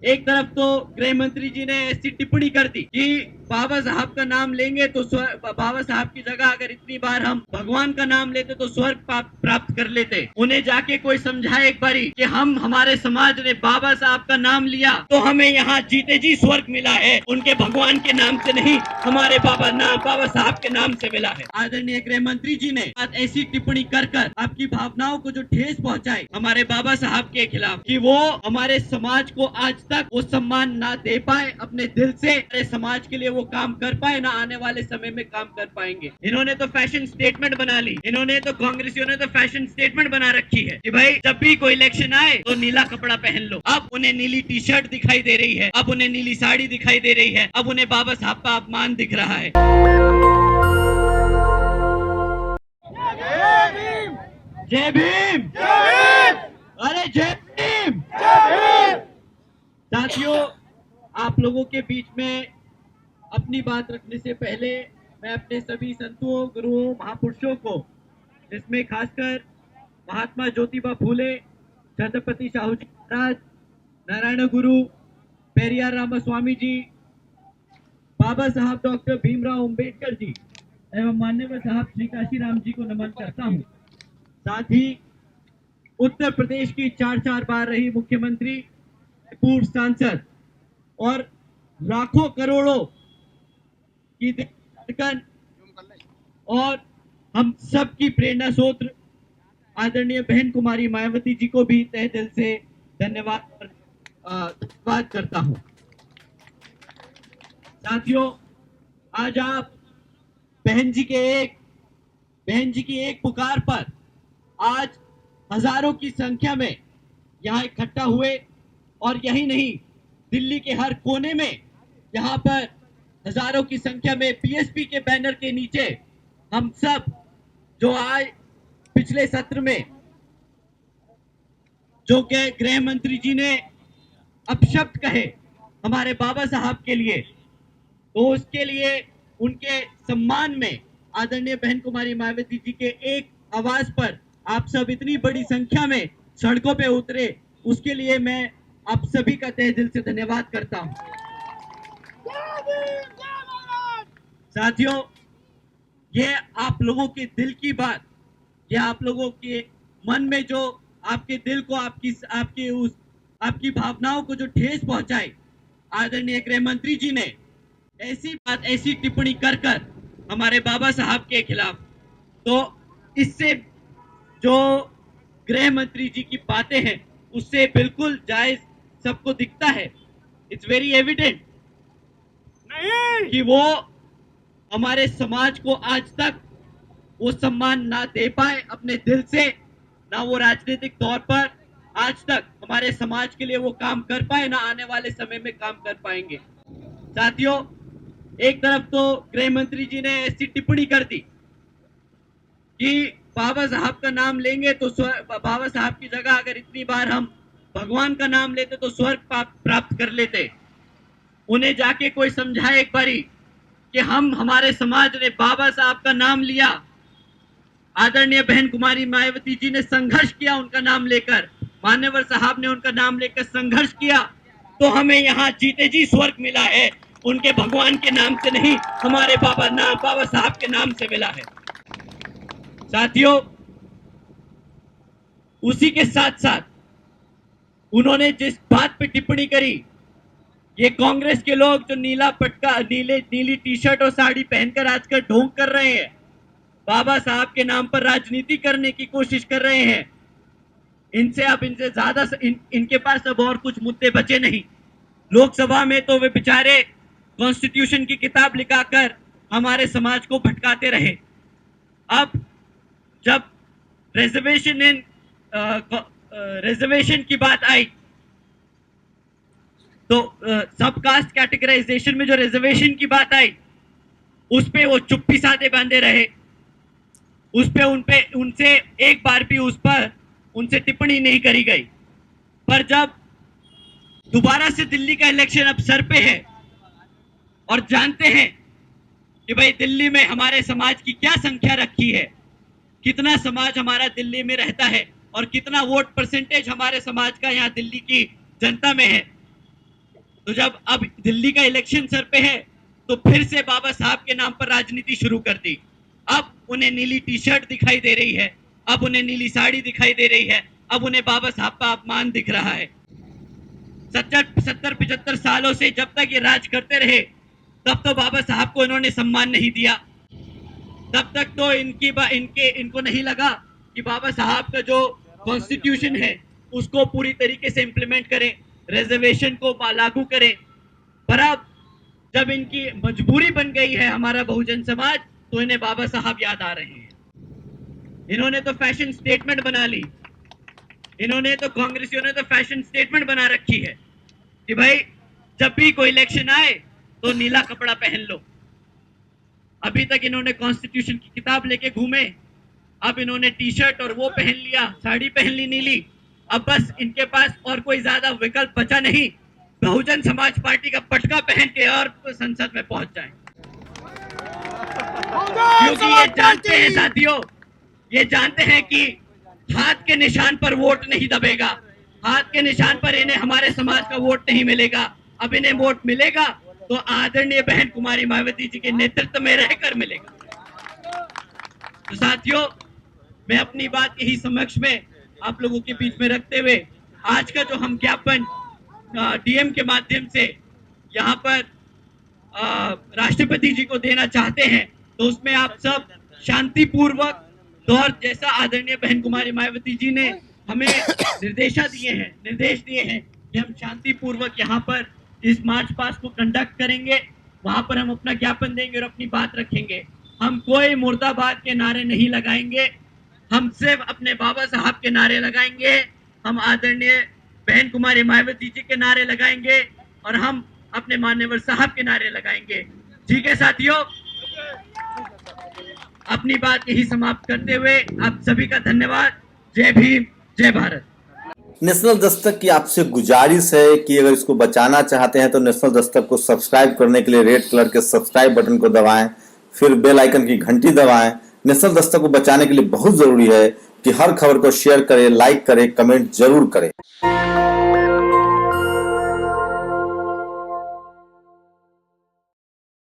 एक तरफ तो गृह मंत्री जी ने ऐसी टिप्पणी कर दी कि बाबा साहब का नाम लेंगे तो बाबा साहब की जगह अगर इतनी बार हम भगवान का नाम लेते तो स्वर्ग प्राप्त कर लेते। उन्हें जाके कोई समझाए एक बारी कि हम हमारे समाज ने बाबा साहब का नाम लिया तो हमें यहाँ जीते जी स्वर्ग मिला है, उनके भगवान के नाम से नहीं, हमारे बाबा साहब के नाम से मिला है। आदरणीय गृह मंत्री जी ने ऐसी टिप्पणी कर आपकी भावनाओं को जो ठेस पहुंचाई हमारे बाबा साहब के खिलाफ कि वो हमारे समाज को आज तक वो सम्मान ना दे पाए, अपने दिल से हमारे समाज के लिए वो काम कर पाए, ना आने वाले समय में काम कर पाएंगे। इन्होंने तो फैशन स्टेटमेंट बना ली, इन्होंने तो कांग्रेसियों ने तो फैशन स्टेटमेंट बना रखी है कि भाई जब भी कोई इलेक्शन आए तो नीला कपड़ा पहन लो। अब उन्हें नीली टी शर्ट दिखाई दे रही है, अब उन्हें नीली साड़ी दिखाई दे रही है, अब उन्हें बाबा साहब का अपमान दिख रहा है। जय भीम, अरे जय भीम। साथियों, आप लोगों के बीच में अपनी बात रखने से पहले मैं अपने सभी संतों, गुरुओं, महापुरुषों को, जिसमें खासकर महात्मा ज्योतिबा फूले, छत्रपति शाहू जी महाराज, नारायण गुरु, पेरियार रामास्वामी जी, बाबा साहब डॉक्टर भीमराव अंबेडकर जी एवं माननीय साहब श्री काशीराम जी को नमन करता हूं। साथ ही उत्तर प्रदेश की 4 बार रही मुख्यमंत्री, पूर्व सांसद और लाखों करोड़ों की धड़कन और हम सब की प्रेरणा स्रोत आदरणीय बहन कुमारी मायावती जी को भी तहे दिल से धन्यवाद करता हूं। साथियों, आज आप बहन जी की एक पुकार पर आज हजारों की संख्या में यहाँ इकट्ठा हुए और यही नहीं, दिल्ली के हर कोने में यहाँ पर हजारों की संख्या में बीएसपी के बैनर के नीचे हम सब जो आज पिछले सत्र में जो के गृह मंत्री जी ने अपशब्द कहे हमारे बाबा साहब के लिए, तो उसके लिए उनके सम्मान में आदरणीय बहन कुमारी मायावती जी के एक आवाज पर आप सब इतनी बड़ी संख्या में सड़कों पे उतरे, उसके लिए मैं आप सभी का तहे दिल से धन्यवाद करता हूं। साथियों, ये आप लोगों के दिल की बात, ये आप लोगों के मन में जो आपके दिल को आपकी भावनाओं को जो ठेस पहुंचाई आदरणीय गृह मंत्री जी ने ऐसी टिप्पणी कर हमारे बाबा साहब के खिलाफ, तो इससे जो गृह मंत्री जी की बातें हैं उससे बिल्कुल जायज सबको दिखता है। इट्स वेरी एविडेंट कि वो हमारे समाज को आज तक वो सम्मान ना दे पाए अपने दिल से, ना वो राजनीतिक तौर पर आज तक हमारे समाज के लिए वो काम कर पाए, ना आने वाले समय में काम कर पाएंगे। साथियों, एक तरफ तो गृह मंत्री जी ने ऐसी टिप्पणी कर दी कि बाबा साहब का नाम लेंगे तो बाबा साहब की जगह अगर इतनी बार हम भगवान का नाम लेते तो स्वर्ग प्राप्त कर लेते। उन्हें जाके कोई समझाए एक बारी कि हम हमारे समाज ने बाबा साहब का नाम लिया, आदरणीय बहन कुमारी मायावती जी ने संघर्ष किया उनका नाम लेकर, मान्यवर साहब ने उनका नाम लेकर संघर्ष किया, तो हमें यहाँ जीते जी स्वर्ग मिला है, उनके भगवान के नाम से नहीं, हमारे बाबा साहब के नाम से मिला है। साथियों, उसी के साथ साथ उन्होंने जिस बात पे टिप्पणी करी, ये कांग्रेस के लोग जो नीली टी शर्ट और साड़ी पहनकर आजकल ढोंग कर रहे हैं, बाबा साहब के नाम पर राजनीति करने की कोशिश कर रहे हैं, इनसे ज्यादा इनके पास अब और कुछ मुद्दे बचे नहीं। लोकसभा में तो वे बेचारे कॉन्स्टिट्यूशन की किताब लिखाकर हमारे समाज को भटकाते रहे। अब जब रिजर्वेशन की बात आई तो सब कास्ट कैटेगराइजेशन में जो रिजर्वेशन की बात आई उस पे वो चुप्पी साधे बांधे रहे, उनसे एक बार भी उनसे टिप्पणी नहीं करी गई। पर जब दोबारा से दिल्ली का इलेक्शन अब सर पे है और जानते हैं कि भाई दिल्ली में हमारे समाज की क्या संख्या रखी है, कितना समाज हमारा दिल्ली में रहता है और कितना वोट परसेंटेज हमारे समाज का यहाँ दिल्ली की जनता में है, तो जब अब दिल्ली का इलेक्शन सर पे है तो फिर से बाबा साहब के नाम पर राजनीति शुरू कर दी। अब उन्हें नीली टी शर्ट दिखाई दे रही है, अब उन्हें नीली साड़ी दिखाई दे रही है, अब उन्हें बाबा साहब का अपमान दिख रहा है। 70-75 सालों से जब तक ये राज करते रहे तब तो बाबा साहब को इन्होंने सम्मान नहीं दिया, तब तक तो इनको नहीं लगा कि बाबा साहब का जो कॉन्स्टिट्यूशन है उसको पूरी तरीके से इंप्लीमेंट करें, रिजर्वेशन को लागू करें। पर अब जब इनकी मजबूरी बन गई है हमारा बहुजन समाज, तो इन्हें बाबा साहब याद आ रहे हैं। इन्होंने तो फैशन स्टेटमेंट बना ली, इन्होंने तो कांग्रेसियों ने तो फैशन स्टेटमेंट बना रखी है कि भाई जब भी कोई इलेक्शन आए तो नीला कपड़ा पहन लो। अभी तक इन्होंने कॉन्स्टिट्यूशन की किताब लेके घूमे, अब इन्होंने टी शर्ट और वो पहन लिया, साड़ी पहन ली नीली। अब बस इनके पास और कोई ज्यादा विकल्प बचा नहीं, बहुजन समाज पार्टी का पटका पहन के और संसद में पहुंच जाए। क्योंकि ये जानते हैं साथियों, ये जानते हैं कि हाथ के निशान पर वोट नहीं दबेगा, हाथ के निशान पर इन्हें हमारे समाज का वोट नहीं मिलेगा। अब इन्हें वोट मिलेगा तो आदरणीय बहन कुमारी मायावती जी के नेतृत्व में रहकर मिलेगा। तो साथियों, मैं अपनी बात यही समक्ष में आप लोगों के बीच में रखते हुए आज का जो हम ज्ञापन डीएम के माध्यम से यहाँ पर राष्ट्रपति जी को देना चाहते हैं, तो उसमें आप सब शांतिपूर्वक दौर, जैसा आदरणीय बहन कुमारी मायावती जी ने हमें निर्देश दिए हैं कि हम शांतिपूर्वक यहाँ पर इस मार्च पास्ट को कंडक्ट करेंगे, वहां पर हम अपना ज्ञापन देंगे और अपनी बात रखेंगे। हम कोई मुर्दाबाद के नारे नहीं लगाएंगे, हम सिर्फ अपने बाबा साहब के नारे लगाएंगे, हम आदरणीय बहन कुमारी मायावती जी के नारे लगाएंगे और हम अपने मान्यवर साहब के नारे लगाएंगे। ठीक है साथियों, अपनी बात यही समाप्त करते हुए आप सभी का धन्यवाद। जय भीम, जय भारत। नेशनल दस्तक की आपसे गुजारिश है कि अगर इसको बचाना चाहते हैं तो नेशनल दस्तक को सब्सक्राइब करने के लिए रेड कलर के सब्सक्राइब बटन को दबाएं, फिर बेल आइकन की घंटी दबाएं। नेशनल दस्तक को बचाने के लिए बहुत जरूरी है कि हर खबर को शेयर करें, लाइक करें, कमेंट जरूर करें।